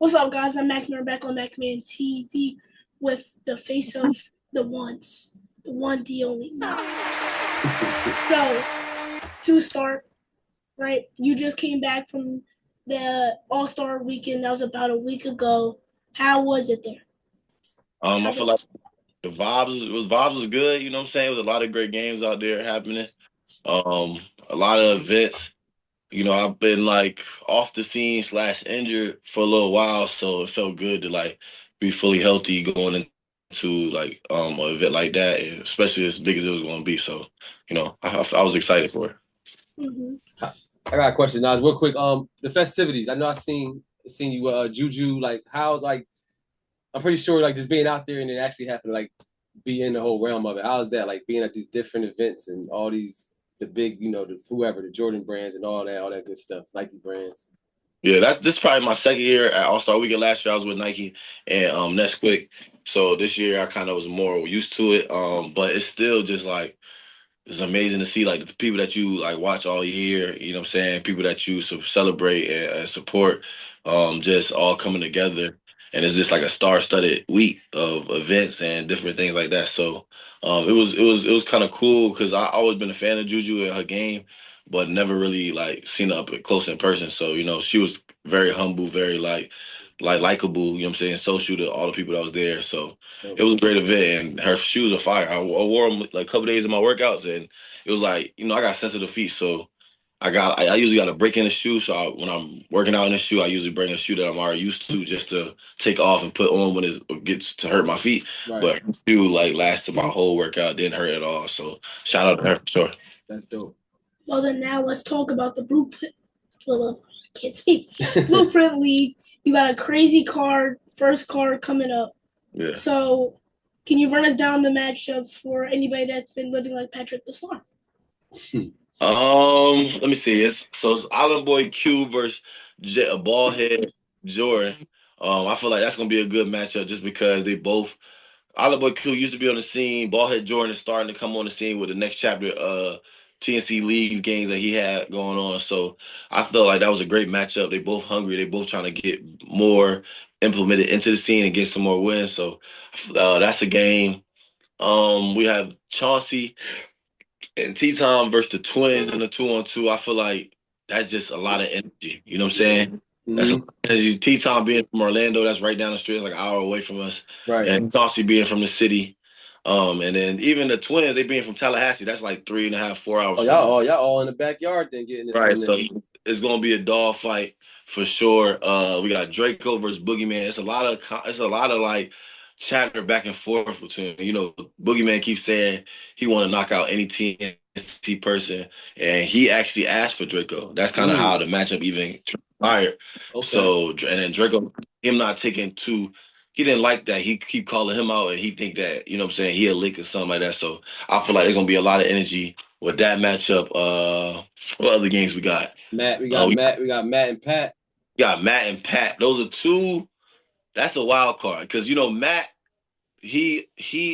What's up, guys? I'm Mac. We're back on MacMan TV with the face of the ones, the one, the only Knox. So, to start, right? You just came back from the All Star weekend. That was about a week ago. How was it there? I feel like the vibes was good. You know what I'm saying? It was a lot of great games out there happening. Um, a lot of events. I've been like off the scene slash injured for a little while, so it felt good to like be fully healthy going into like an event like that, and especially as big as it was going to be. So, I was excited for it. Mm-hmm. I got a question, Nas, real quick. The festivities. I know I seen you Juju. Like, how's like I'm pretty sure like just being out there and then actually having to like be in the whole realm of it. How's that? Like being at these different events and all these the big, the whoever, the Jordan brands and all that good stuff, Nike brands. Yeah, this is probably my second year at All Star Weekend. Last year I was with Nike and Nesquik, so this year I kind of was more used to it. But it's still just like it's amazing to see like the people that you like watch all year, you know what I'm saying? People that you celebrate and support, just all coming together. And it's just like a star-studded week of events and different things like that. So it was kind of cool because I always been a fan of Juju and her game, but never really like seen her up close in person. So, she was very humble, very like likable, you know what I'm saying, social to all the people that was there. So it was a great event, and her shoes are fire. I wore them like a couple days of my workouts, and it was like I got sensitive feet, so I usually got a break in the shoe. So when I'm working out in the shoe, I usually bring a shoe that I'm already used to just to take off and put on when it gets to hurt my feet. Right. But her shoe like lasted my whole workout, didn't hurt at all. So shout out to her for sure. That's dope. Well, then now let's talk about the Blueprint. Well, I can't speak. Blueprint League. You got a crazy card, first card coming up. Yeah. So, can you run us down the matchup for anybody that's been living like Patrick the Star? Let me see. It's Island Boy Q versus Ballhead Jordan. I feel like that's gonna be a good matchup just because they both Island Boy Q used to be on the scene. Ballhead Jordan is starting to come on the scene with the next chapter TNC League games that he had going on. So I felt like that was a great matchup. They both hungry. They both trying to get more implemented into the scene and get some more wins. So that's a game. We have Chauncey and T-Tom versus the Twins in the 2-on-2. I feel like that's just a lot of energy. You know what I'm saying? That's a Mm-hmm. lot of energy. T-Tom being from Orlando, that's right down the street. It's like an hour away from us. Right. And Chauncey being from the city. And then even the Twins, they being from Tallahassee, that's like 3.5, 4 hours Oh, from us. y'all all in the backyard then getting this Right. one. So it's gonna be a dog fight for sure. We got Draco versus Boogeyman. It's a lot of like chatter back and forth between. Boogeyman keeps saying he want to knock out any TNT person, and he actually asked for Draco. That's kind of how the matchup even transpired. Okay. So and then Draco, him not taking two. He didn't like that. He keep calling him out, and he think that what I'm saying, he a lick or something like that. So I feel like there's gonna be a lot of energy with that matchup. What other games we got? Matt, we got Matt, we got Matt and Pat. We got Matt and Pat. Those are two. That's a wild card because Matt. He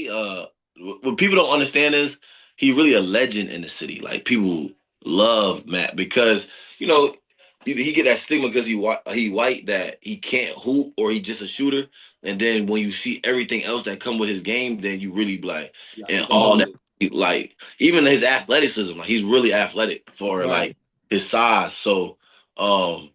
what people don't understand is he really a legend in the city. Like people love Matt because you know he get that stigma because he white that he can't hoop or he just a shooter. And then when you see everything else that come with his game, then you really be like and all that like even his athleticism. Like he's really athletic for like his size. So um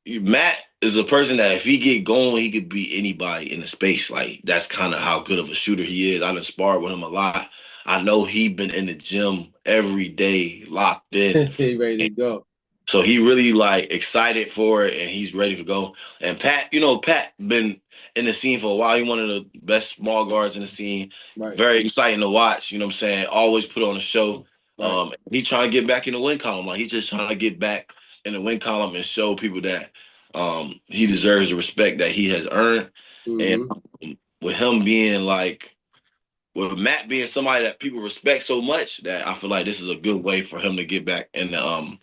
Matt is a person that if he get going, he could beat anybody in the space. Like that's kind of how good of a shooter he is. I done sparred with him a lot. I know he been in the gym every day, locked in. He ready to go. So he really like excited for it and he's ready to go. And Pat, Pat been in the scene for a while. He's one of the best small guards in the scene. Right. Very exciting to watch, you know what I'm saying? Always put on a show. He's trying to get back in the win column. Like he's just trying to get back in the win column and show people that he deserves the respect that he has earned. Mm-hmm. And with him being like with Matt being somebody that people respect so much that I feel like this is a good way for him to get back in the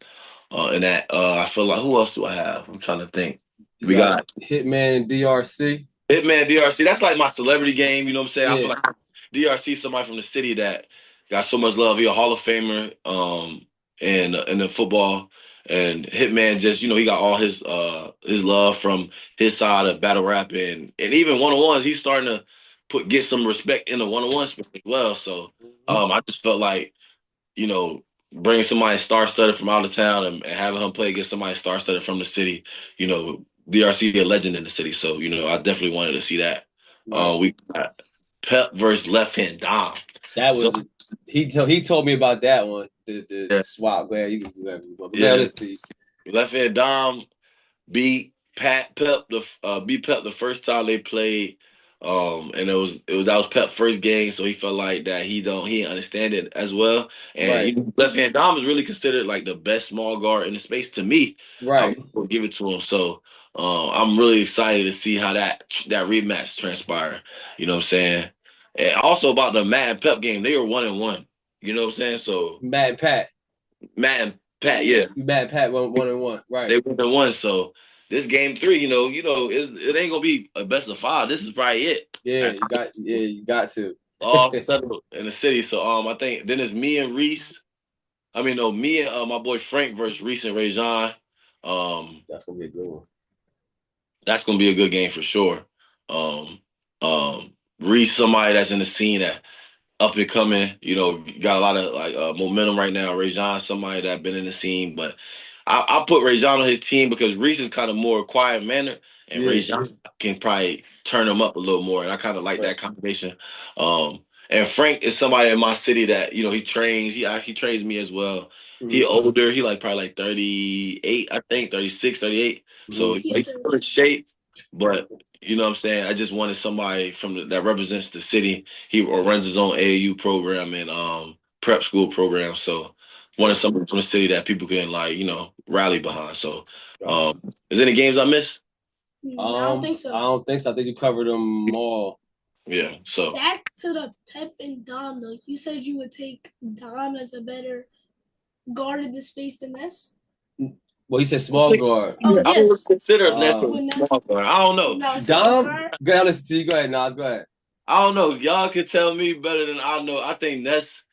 and that I feel like who else do I have? I'm trying to think. We got Hitman and DRC. Hitman DRC. That's like my celebrity game. You know what I'm saying? Yeah. I feel like DRC is somebody from the city that got so much love. He's a Hall of Famer in the football and Hitman just he got all his love from his side of battle rap and even one on ones. He's starting to get some respect in the one on one space as well. So I just felt like bringing somebody star studded from out of town and having him play against somebody star studded from the city. DRC a legend in the city, so I definitely wanted to see that. Right. We got Pep versus Left Hand Dom. That was he told me about that one. The Yeah. swap. Glad you can do that. Yeah. Left Hand Dom beat Pep the first time they played. And that was Pep's first game, so he felt like that he didn't understand it as well. And Right. Left Hand Dom is really considered like the best small guard in the space to me. Right. I will give it to him. So I'm really excited to see how that rematch transpire. You know what I'm saying? And also about the Matt and Pep game, they were 1-1. You know what I'm saying? So Matt and Pat. Matt and Pat, yeah. Matt and Pat 1-1. Right. They 1-1. So this game 3, it ain't gonna be a best of 5. This is probably it. Yeah, you got to. All settled in the city. So I think then it's me and Reese. I mean, no, me and my boy Frank versus Reese and Rajon. That's gonna be a good one. That's gonna be a good game for sure. Reese, somebody that's in the scene that up and coming, got a lot of like momentum right now. Rajon, somebody that been in the scene, but I put Rajon on his team because Reese is kind of more quiet manner, and Rajon can probably turn him up a little more, and I kind of like that combination. And Frank is somebody in my city that he trains. He trains me as well. He older. He probably like 38, I think 36, 38. So he's still in shape, but you know what I'm saying? I just wanted somebody that represents the city. He runs his own AAU program and prep school program. So wanted somebody from the city that people can rally behind. So is there any games I missed? I don't think so. I don't think so. I think you covered them all. Yeah. So back to the Pep and Dom though. You said you would take Dom as a better guard in the space than Ness? Well, he said small guard. Oh, I yes. would consider Ness a small guard. I don't know. Dom, go listen to you. Go ahead, Nas. Go ahead. I don't know. Y'all can tell me better than I know. I think Ness.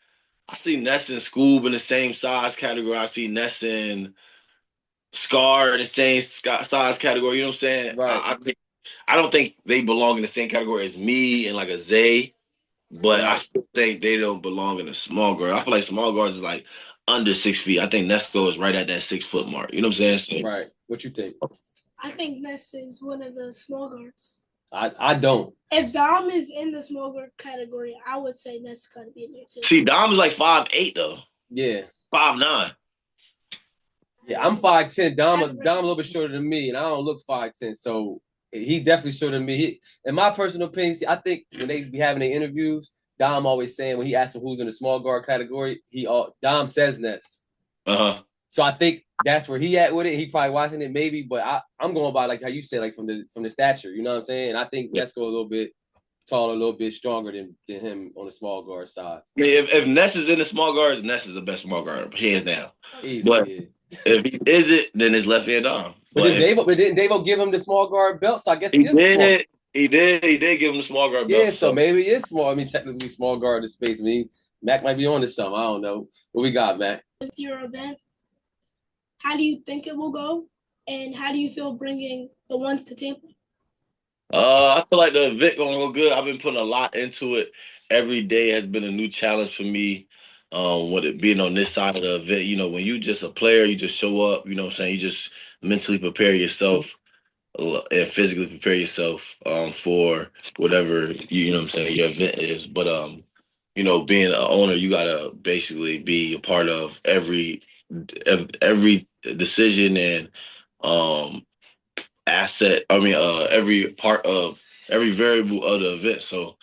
I see Ness and Skoob in the same size category. I see Ness and Scar in the same size category. You know what I'm saying? Right. I don't think they belong in the same category as me and like a Zay, but I still think they don't belong in a small guard. I feel like small guards is like under 6 feet. I think Nesco is right at that 6 foot mark. You know what I'm saying? So, right. What you think? I think Ness is one of the small guards. I don't. If Dom is in the small guard category, I would say Ness got to be in there too. See, Dom is like 5'8" though. Yeah. 5'9". Yeah, I'm 5'10". Dom a little bit shorter than me, and I don't look 5'10". So he definitely shorter than me. In my personal opinion, I think when they be having their interviews, Dom always saying when he asks him who's in the small guard category, Dom says Ness. So I think that's where he at with it. He probably watching it maybe, but I'm going by like how you said, like from the stature. You know what I'm saying? And I think Ness go a little bit taller, a little bit stronger than him on the small guard side. If Ness is in the small guards, Ness is the best small guard, hands down. Easy, but if he isn't, then it's left hand Dom. But didn't Davo give him the small guard belt? So I guess he did. He did give him the small guard belt. Yeah, so maybe it is small. I mean, technically small guard in space. I mean, Mac might be on to something. I don't know. What we got, Mac? With your event, how do you think it will go? And how do you feel bringing the ones to Tampa? I feel like the event gonna go good. I've been putting a lot into it. Every day has been a new challenge for me. With it being on this side of the event, when you just a player, you just show up. You know what I'm saying? You just mentally prepare yourself and physically prepare yourself for whatever you know what I'm saying your event is. But being an owner, you gotta basically be a part of every decision and asset. I mean, every part of every variable of the event. So,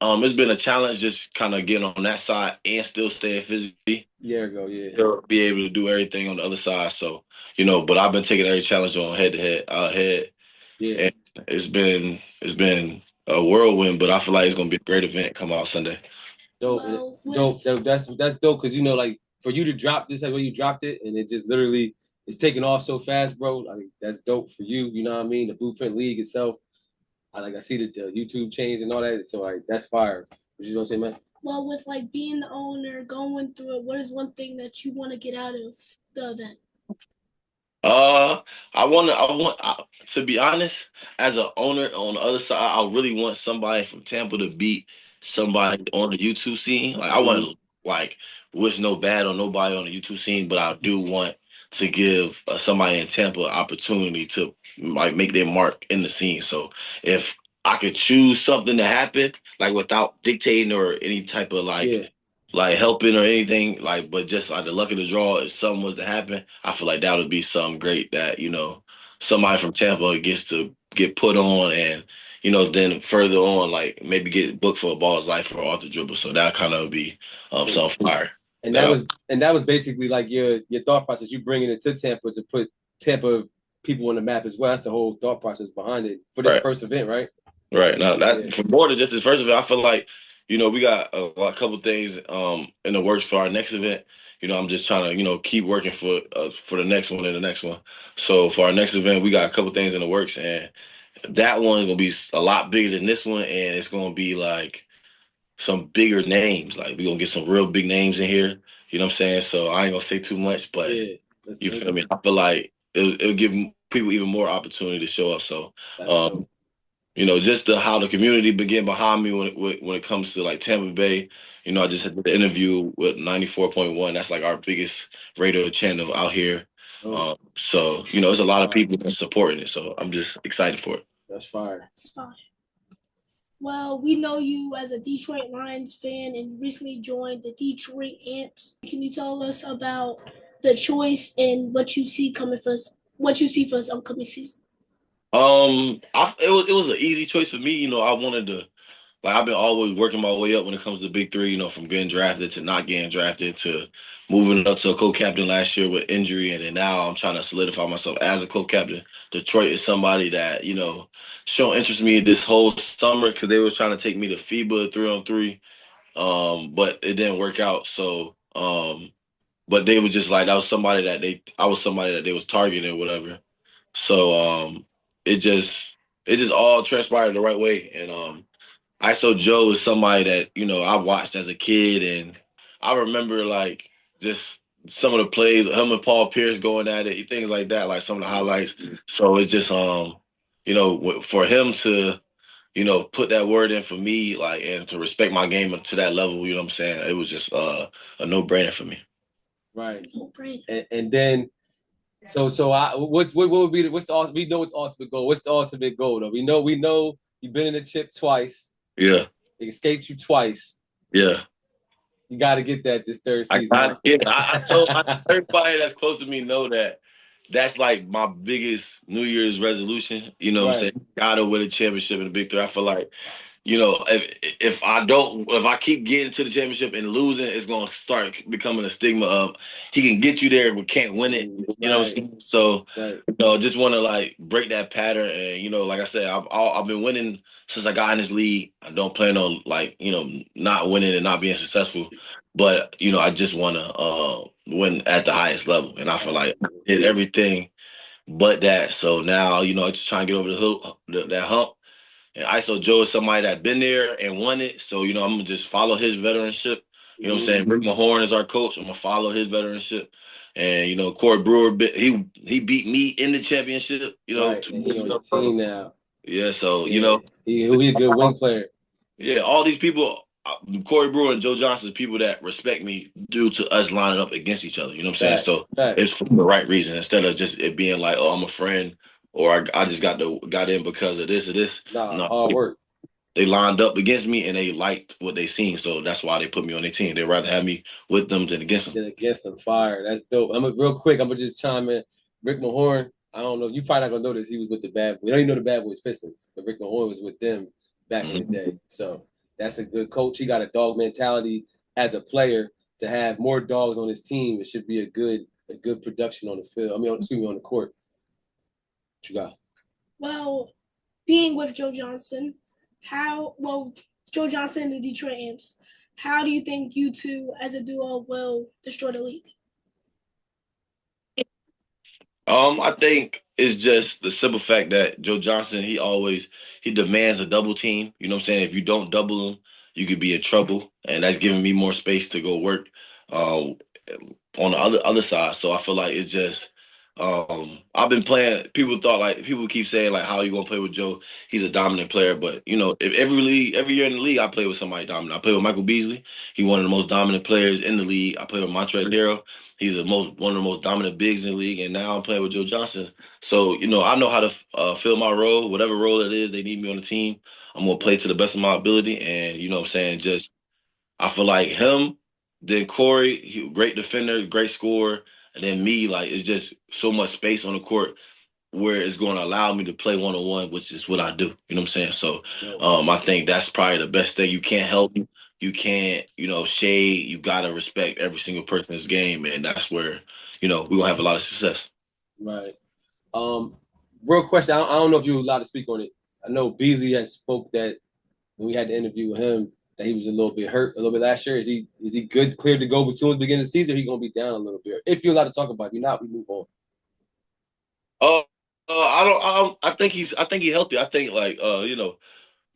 it's been a challenge just kind of getting on that side and still staying physically. Still be able to do everything on the other side. So, but I've been taking every challenge on head to head. Yeah, and it's been a whirlwind, but I feel like it's gonna be a great event come out Sunday. Dope. That's dope because like for you to drop this like where you dropped it and it just literally is taking off so fast, bro. Like that's dope for you. You know what I mean? The Blueprint League itself. I see the YouTube change and all that. So like that's fire. What you gonna say, man? Well, with like being the owner, going through it, what is one thing that you want to get out of the event? Uh, to be honest, as an owner on the other side, I really want somebody from Tampa to beat somebody on the YouTube scene. Like I want to like wish no bad on nobody on the YouTube scene, but I do want to give somebody in Tampa an opportunity to like make their mark in the scene. So if I could choose something to happen, like without dictating or any type of Yeah. like helping or anything, like, but just like the luck of the draw, if something was to happen, I feel like that would be something great that, somebody from Tampa gets to get put on and, then further on, like maybe get booked for a ball's life or off the dribble. So that kind of would be some fire. And That that was basically like your thought process. You bringing it to Tampa to put Tampa people on the map as well. That's the whole thought process behind it for this right. first event, right? Right. Now Yeah. that for more than just this first event, I feel like, we got a couple things in the works for our next event. I'm just trying to, keep working for the next one and the next one. So for our next event, we got a couple things in the works, and that one's gonna be a lot bigger than this one, and it's gonna be like some bigger names. Like we're gonna get some real big names in here. You know what I'm saying? So I ain't gonna say too much, but Yeah. you feel me? I feel like it'll give people even more opportunity to show up. So That's dope. just how the community began behind me when it comes to like Tampa Bay. I just had the interview with 94.1. That's like our biggest radio channel out here. Oh, So there's a lot of people that's supporting it. So I'm just excited for it. that's fire. That's fine. Well, we know you as a Detroit Lions fan and recently joined the Detroit Amps. Can you tell us about the choice and what you see coming for us? What you see for us upcoming season? It was an easy choice for me. I wanted to like I've been always working my way up when it comes to Big Three. From getting drafted to not getting drafted to moving up to a co-captain last year with injury, and then now I'm trying to solidify myself as a co-captain. Detroit is somebody that shown interest in me this whole summer because they was trying to take me to FIBA 3-on-3, but it didn't work out. So, but they was just like I was somebody that they was targeting or whatever. So, it just it just all transpired the right way, and ISO Joe is somebody that, I watched as a kid, and I remember like just some of the plays, him and Paul Pierce going at it, things like that, like some of the highlights. So it's just for him to, put that word in for me, like, and to respect my game to that level, you know what I'm saying? It was just a no-brainer for me. Right. No brainer. And then what would be we know what the ultimate goal. What's the ultimate goal though? We know you've been in the chip twice. Yeah. It escaped you twice. Yeah. You got to get that this third season. I told everybody that's close to me know that that's like my biggest New Year's resolution. You know what I'm saying? Gotta win a championship in the Big Three. I feel like, if I keep getting to the championship and losing, it's gonna start becoming a stigma of he can get you there but can't win it. You know what I'm saying? So just want to like break that pattern. And like I said, I've been winning since I got in this league. I don't plan on like not winning and not being successful, but I just want to win at the highest level. And I feel like I did everything but that. So now I just trying to get over that hump. And ISO Joe is somebody that been there and won it. So, I'm going to just follow his veteranship. You know what I'm saying? Rick Mahorn is our coach. I'm going to follow his veteranship. And, Corey Brewer, he beat me in the championship, Right. And he's on the team now. Yeah, so, he'll be a good wing player. Yeah, all these people, Corey Brewer and Joe Johnson, people that respect me due to us lining up against each other. You know what I'm saying? So it's for the right reason instead of just it being like, oh, I'm a friend or I just got in because of this or this. No, hard work. They lined up against me and they liked what they seen, so that's why they put me on their team. They'd rather have me with them than against them. Fire. That's dope. Real quick. I'm gonna just chime in. Rick Mahorn. I don't know. You probably not gonna know this. He was with the Bad Boys. We don't even know the Bad Boys Pistons, but Rick Mahorn was with them back in the day. So that's a good coach. He got a dog mentality as a player to have more dogs on his team. It should be a good production on the field. On the court. What you got? Well, being with Joe Johnson, Joe Johnson and the Detroit Amps, how do you think you two as a duo will destroy the league? I think it's just the simple fact that Joe Johnson, he demands a double team. You know what I'm saying? If you don't double him, you could be in trouble. And that's giving me more space to go work on the other side. So I feel like it's just I've been playing. People keep saying like, "How you gonna play with Joe? He's a dominant player." But if every year in the league, I play with somebody dominant. I play with Michael Beasley. He's one of the most dominant players in the league. I play with Montrezl Harrell. He's one of the most dominant bigs in the league. And now I'm playing with Joe Johnson. So I know how to fill my role, whatever role it is they need me on the team. I'm gonna play to the best of my ability. And you know what I'm saying, just I feel like him, then Corey, great defender, great scorer, and then me, like it's just so much space on the court where it's going to allow me to play one on one, which is what I do. You know what I'm saying? So, I think that's probably the best thing. You can't help, you can't, shade. You gotta respect every single person's game, and that's where we're gonna have a lot of success. Right. Real question. I don't know if you're allowed to speak on it. I know Beasley had spoke that when we had the interview with him that he was a little bit hurt a little bit last year. Is he good, cleared to go as soon as the beginning of the season? Or he gonna be down a little bit. If you're allowed to talk about it, if you're not, we move on. Uh, I think he's healthy. I think like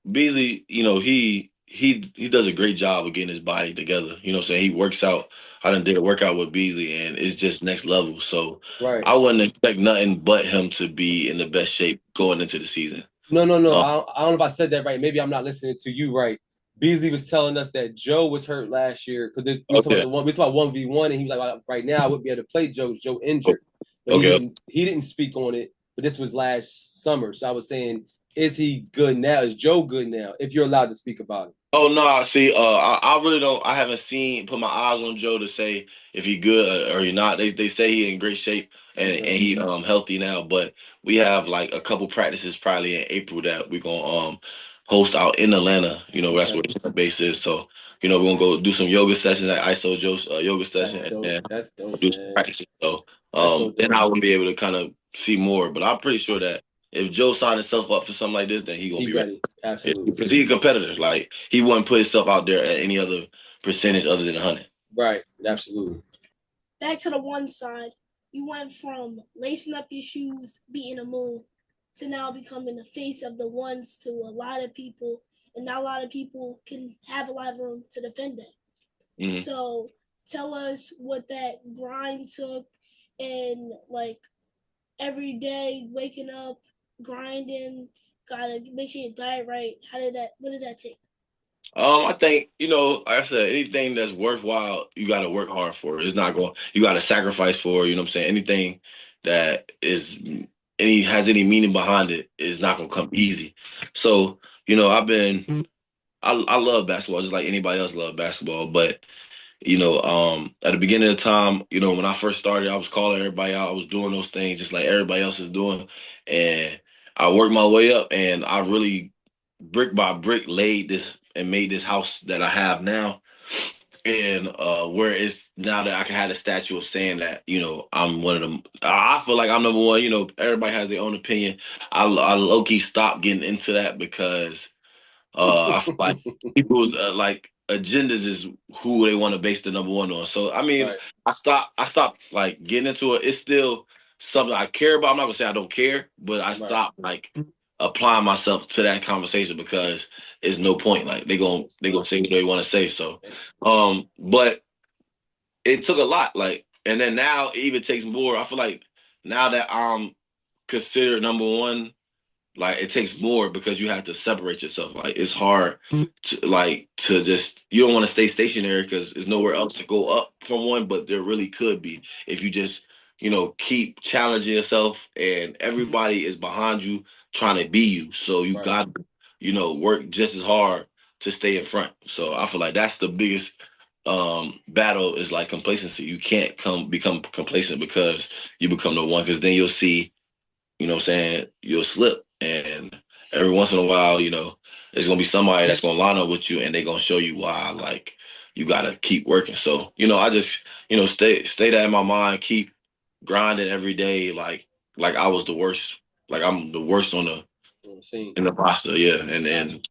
Beasley, he does a great job of getting his body together. You know what I'm saying? He works out. I done did a workout with Beasley and it's just next level. So Right. I wouldn't expect nothing but him to be in the best shape going into the season. No. I don't know if I said that right. Maybe I'm not listening to you right. Beasley was telling us that Joe was hurt last year because we was talking Okay. about we was talking about 1v1, and he was like, right now I wouldn't be able to play Joe. Joe injured, but Okay. he didn't speak on it. But this was last summer, so I was saying, is he good now? Is Joe good now? If you're allowed to speak about it. Oh no, see, I really don't. I haven't put my eyes on Joe to say if he good or he not. They say he in great shape and he healthy now. But we have like a couple practices probably in April that we're gonna host out in Atlanta. That's where the base is. So we're gonna go do some yoga sessions at ISO Joe's yoga session That's dope. and That's dope, do some man. practices. So That's so then dope. I will be able to kind of see more. But I'm pretty sure that if Joe signed himself up for something like this, then he gonna He be ready. ready. Yeah, Absolutely. because he's a competitor. Like he wouldn't put himself out there at any other percentage other than 100. Right. Absolutely. Back to the one side, you went from lacing up your shoes, beating a moon, to now becoming the face of the ones to a lot of people, and not a lot of people can have a lot of room to defend it. Mm-hmm. So tell us what that grind took, and like every day waking up, grinding, gotta make sure you diet right. What did that take? I think, like I said, anything that's worthwhile, you got to work hard for. It's not going, you got to sacrifice for, you know what I'm saying? Anything that has any meaning behind it is not going to come easy. So, I love basketball just like anybody else love basketball, but at the beginning of the time, when I first started, I was calling everybody out. I was doing those things just like everybody else is doing. And I worked my way up and I really brick by brick laid this and made this house that I have now. And where it's now that I can have a statue of saying that, I'm one of them. I feel like I'm number one. Everybody has their own opinion. I low key stopped getting into that because I feel like people's like agendas is who they want to base the number one on. So I mean, Right. I stopped like getting into it. It's still something I care about. I'm not gonna say I don't care, but I stopped like applying myself to that conversation because it's no point. Like they gonna say what they want to say. So, but it took a lot. Like, and then now it even takes more. I feel like now that I'm considered number one, like it takes more because you have to separate yourself. Like it's hard to just you don't want to stay stationary because there's nowhere else to go up from one, but there really could be if you just keep challenging yourself and everybody is behind you trying to be you. So you got to work just as hard to stay in front. So I feel like that's the biggest battle is like complacency. You can't become complacent because you become the one because then you'll see what I'm saying, you'll slip. And every once in a while, there's gonna be somebody that's gonna line up with you and they're gonna show you why like you gotta keep working. So, I just, stay that in my mind, keep grinding every day, like I was the worst. Like I'm the worst on the in the roster, yeah. And then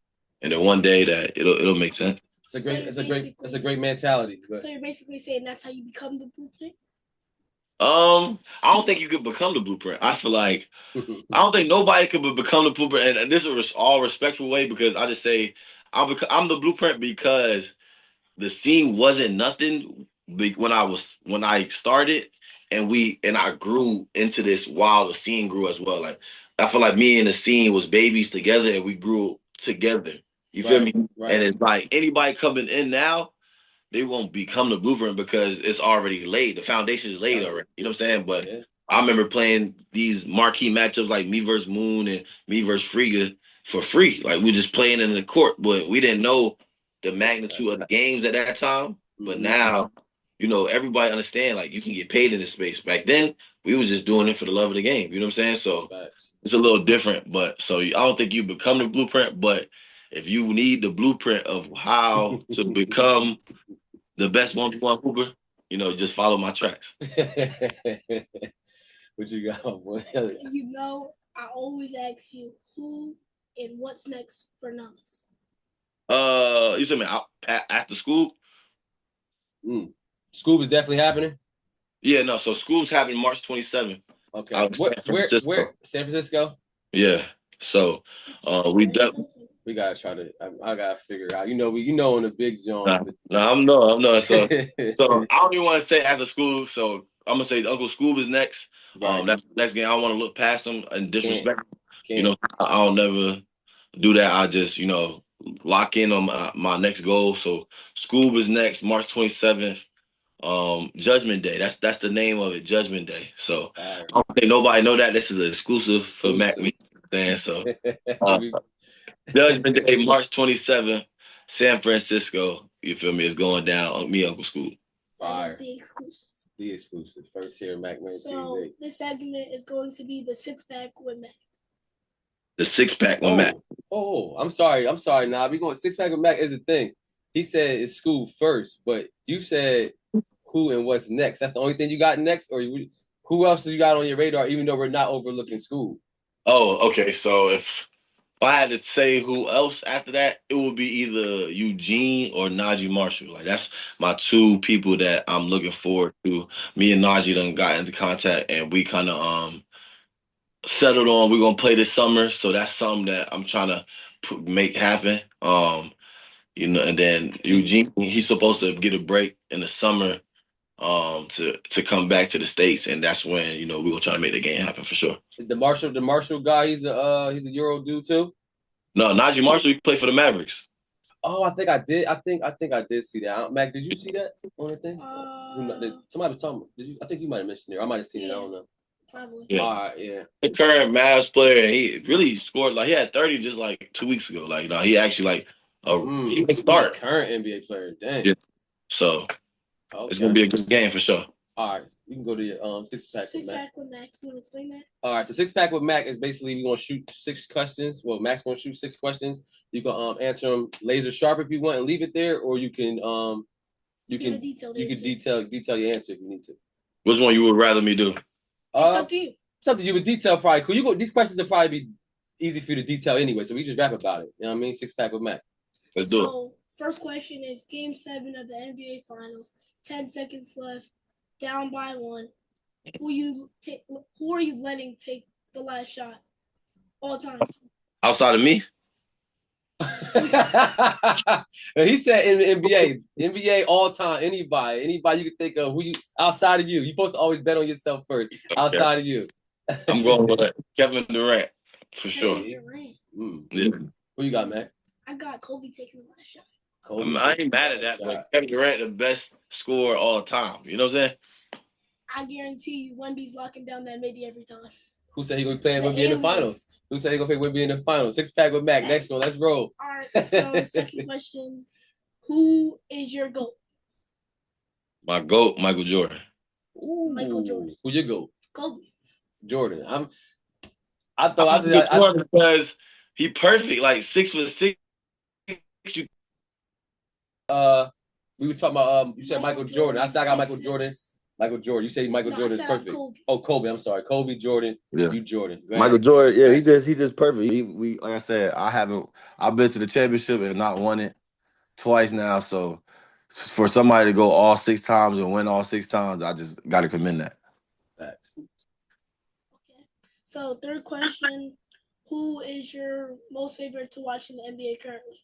one day that it'll make sense. It's a great mentality. So you're basically saying that's how you become the blueprint? I don't think you could become the blueprint. I feel like I don't think nobody could become the blueprint, and this is all respectful way because I just say I'm the blueprint because the scene wasn't nothing when I started, and I grew into this while the scene grew as well. Like I feel like me and the scene was babies together, and we grew together. You feel me? Right. And it's like anybody coming in now, they won't become the blueprint because it's already laid. The foundation is laid already. You know what I'm saying? But Yeah. I remember playing these marquee matchups like me versus Moon and me versus Friga for free. Like we just playing in the court, but we didn't know the magnitude of the games at that time. But now, you know, everybody understand like you can get paid in this space. Back then, we was just doing it for the love of the game. You know what I'm saying? So it's a little different. But so I don't think you become the blueprint, but if you need the blueprint of how to become the best one-to-one hooper, you know, just follow my tracks. What you got, boy? You know, I always ask you who and what's next for Nas. You said me after school? Skoob is definitely happening. Yeah, no. So school's happening March 27th. Okay. Out in San Francisco. Where? San Francisco. Yeah. So we gotta try to. I gotta figure out. You know, in the big zone. I'm not. So I don't even want to say after school. So I'm gonna say Uncle Skoob is next. Right. That's the next game. I don't want to look past him and disrespect. Can't. You know, I'll never do that. I just lock in on my next goal. So Skoob is next, March 27th. Judgment Day. That's the name of it, Judgment Day. So I don't think nobody know that. This is an exclusive for MACK. So Judgment Day, March 27th, San Francisco. You feel me? It's going down. Me, Uncle Skoob. That is the exclusive. The exclusive. First here, MACK Man so TV. This segment is going to be the six-pack with MACK. The six-pack with MACK. Oh, I'm sorry. Nah, we going six-pack with MACK is a thing. He said it's Skoob first, but you said who and what's next. That's the only thing you got next, or who else you got on your radar? Even though we're not overlooking Skoob. Oh, okay. So if I had to say who else after that, it would be either Eugene or Najee Marshall. Like that's my two people that I'm looking forward to. Me and Najee done got into contact, and we kind of settled on we're gonna play this summer. So that's something that I'm trying to make happen. And then Eugene, he's supposed to get a break in the summer to come back to the States, and that's when we're gonna try to make the game happen for sure. The Marshall guy, he's a Euro dude too. No, Najee Marshall, he played for the Mavericks. Oh, I think I did. I think I did see that. Mac, did you see that on the thing? Somebody was talking. Did you? I think you might have mentioned it. I might have seen it. I don't know. Probably. Yeah. All right, yeah. The current Mavs player, he really scored he had 30 just 2 weeks ago. He actually he can start. Current NBA player, dang. Yeah. So it's gonna be a good game for sure. All right, you can go to your six-pack with Mac. Six-pack with Mac. You want to explain that? All right, so six-pack with Mac is basically we're gonna shoot 6 questions. Well, Mac's gonna shoot 6 questions. You can answer them laser sharp if you want and leave it there, or you can detail your answer if you need to. Which one you would rather me do? It's up to you. It's up to you. With detail, probably cool. These questions will probably be easy for you to detail anyway, so we just rap about it. You know what I mean? Six-pack with Mac. Let's do it. So first question is Game 7 of the NBA Finals. 10 seconds left. Down by 1. Who are you letting take the last shot? All time. Outside of me? He said in the NBA all time, anybody you can think of, who you outside of you. You're supposed to always bet on yourself first. Okay. Outside of you. I'm going with Kevin Durant for sure. Durant. Yeah. Who you got, man? I got Kobe taking the last shot. I ain't mad at that, but Kevin Durant, the best scorer all time. You know what I'm saying? I guarantee you, Wemby's locking down that midi every time. Who said he gonna play Wemby in the finals? Who said he gonna play Wemby in the finals? Six-pack with Mac. Next one, let's roll. All right. So second question: who is your GOAT? My GOAT, Michael Jordan. Ooh, Michael Jordan. Who your GOAT? Kobe. Jordan. I because he perfect, 6'6". We was talking about you said Michael Jordan. I said I got Michael Jordan. Michael Jordan. You say Michael Jordan is perfect. Kobe. Oh, Kobe. I'm sorry. Kobe, Jordan. Yeah. You Jordan. Michael Jordan. Yeah, he just perfect. We like I said, I've been to the championship and not won it twice now. So for somebody to go all 6 times and win all 6 times, I just got to commend that. Facts. Okay. So third question: who is your most favorite to watch in the NBA currently?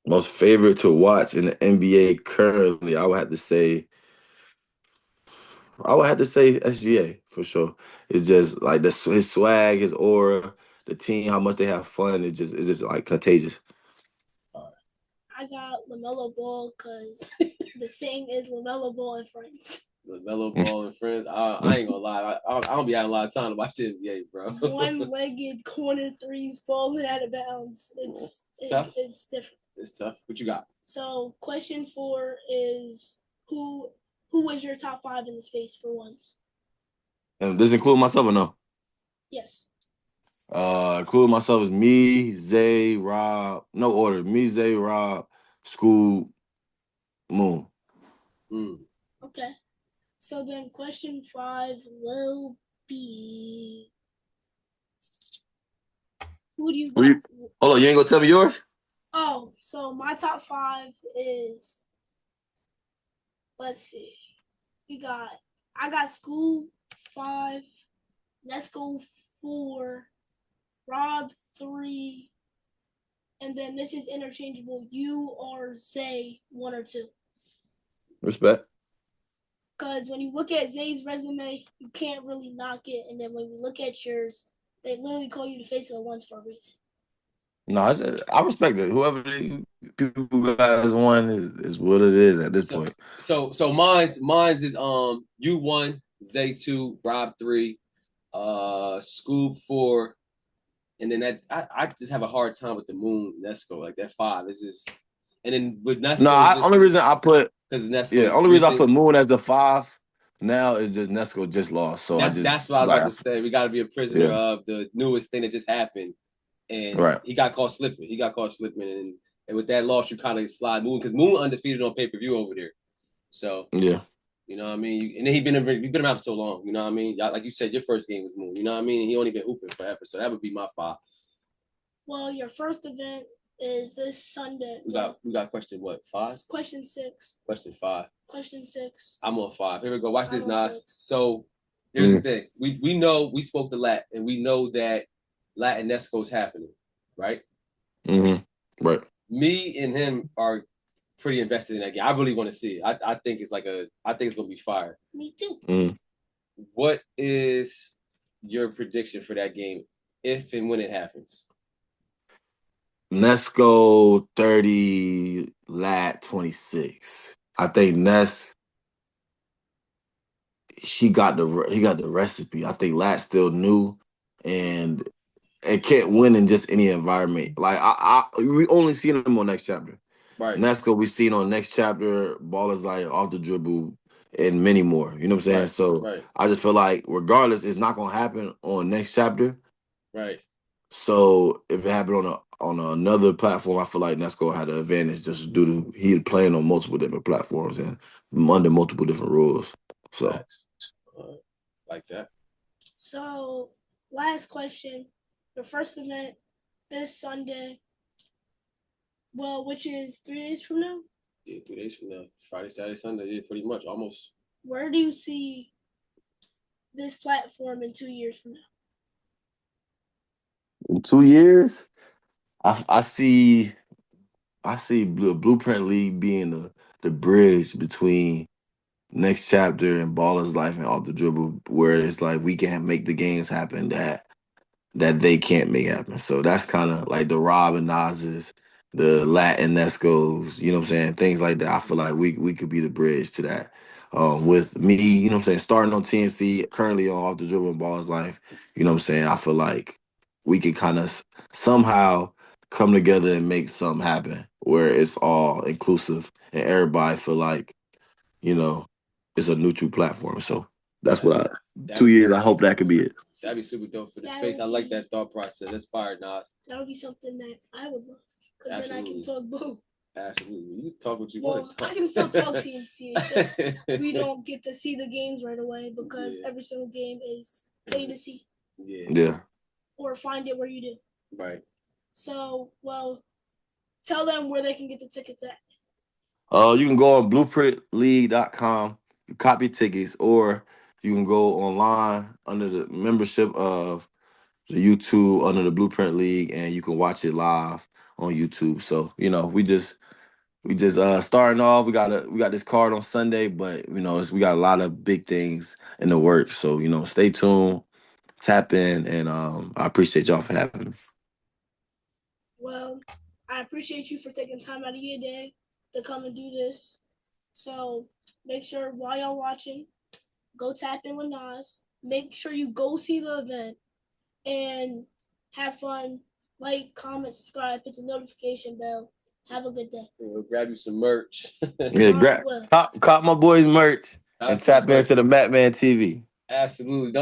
Most favorite to watch in the NBA currently, I would have to say I would have to say SGA for sure. It's just like his swag, his aura, the team, how much they have fun. It's just like contagious. I got LaMelo Ball because the saying is LaMelo Ball and friends. LaMelo Ball and friends. I ain't gonna lie. I don't be having a lot of time to watch the NBA, bro. One-legged corner threes falling out of bounds. It's tough. It's different. It's tough. What you got? So question 4 is who was your top 5 in the space for once? And does this include myself or no? Yes. Including myself is me, Zay, Rob. No order. Me, Zay, Rob, Skoob, Moon. Okay. So then question 5 will be who do you got? Hold on, you ain't gonna tell me yours? Oh, so my top 5 is, let's see. I got Skoob 5, Nesco 4, Rob 3, and then this is interchangeable. You or Zay 1 or 2. Respect. Because when you look at Zay's resume, you can't really knock it, and then when you look at yours, they literally call you the face of the ones for a reason. No, I respect it. Whoever people guys won is what it is at this point. So mine's is you 1, Zay 2, Rob 3, Skoob 4, and then that I just have a hard time with the Moon Nesco, like that 5. It's just, and then with Nesco. No, only reason I put Nesco. Reason I put Moon as the 5 now is just Nesco just lost. So that's what I was about to say. We got to be a prisoner of the newest thing that just happened, and he got caught slipping. And with that loss, you kind of slide Moon because Moon undefeated on pay-per-view over there. So yeah. You know what I mean? And then you've been around for so long. You know what I mean? Like you said, your first game was Moon. You know what I mean? And he only been hooping forever. So that would be my 5. Well, your first event is this Sunday. We got question what? 5? Question 6. Question 5. Question 6. I'm on 5. Here we go. Watch this, Nas. So here's the thing. We know we spoke to Lat, and we know that Lat and Nesco's happening, right? Right. Me and him are pretty invested in that game. I really want to see it. I think it's gonna be fire. Me too. What is your prediction for that game if and when it happens? Nesco 30, Lat 26. I think Ness he got the recipe. I think Lat's still new and can't win in just any environment. Like we only seen him on Next Chapter. Right. Nesco we seen on Next Chapter, Ballers Life, Off the Dribble, and many more. You know what I'm saying? Right. So I just feel like regardless, it's not gonna happen on Next Chapter. Right. So if it happened on another platform, I feel like Nesco had an advantage just due to he playing on multiple different platforms and under multiple different rules. So like that. So last question. The first event this Sunday. Well, which is 3 days from now? Yeah, 3 days from now. Friday, Saturday, Sunday. Yeah, pretty much, almost. Where do you see this platform in 2 years from now? In 2 years, I see Blueprint League being the bridge between Next Chapter and Baller's Life and Off the Dribble, where it's like we can make the games happen that they can't make happen. So that's kind of like the Rob and Nas's, the Latin Nescos, you know what I'm saying? Things like that. I feel like we could be the bridge to that. With me, you know what I'm saying, starting on TNC, currently on Off the Dribble and Baller's Life, you know what I'm saying? I feel like we could kind of somehow come together and make something happen where it's all inclusive and everybody feel like, you know, it's a neutral platform. So that's what 2 years, I hope that could be it. That'd be super dope for the space. I like that thought process. That's fire, Nas. That would be something that I would love. Because then I can talk boo. Absolutely. You talk what you want to talk. I can still talk TNC. It's just we don't get to see the games right away because every single game is plain to see. Yeah. Or find it where you do. Right. So, well, tell them where they can get the tickets at. You can go on blueprintleague.com, you copy tickets, or you can go online under the membership of the YouTube under the Blueprint League, and you can watch it live on YouTube. So, you know, we just We just starting off. We got this card on Sunday, but we got a lot of big things in the works. So stay tuned, tap in, and I appreciate y'all for having me. Well, I appreciate you for taking time out of your day to come and do this. So make sure while y'all watching, go tap in with Nas. Make sure you go see the event and have fun. Like, comment, subscribe, hit the notification bell. Have a good day. We'll grab you some merch. Yeah, cop my boys merch and tap into the MACK TV. Absolutely.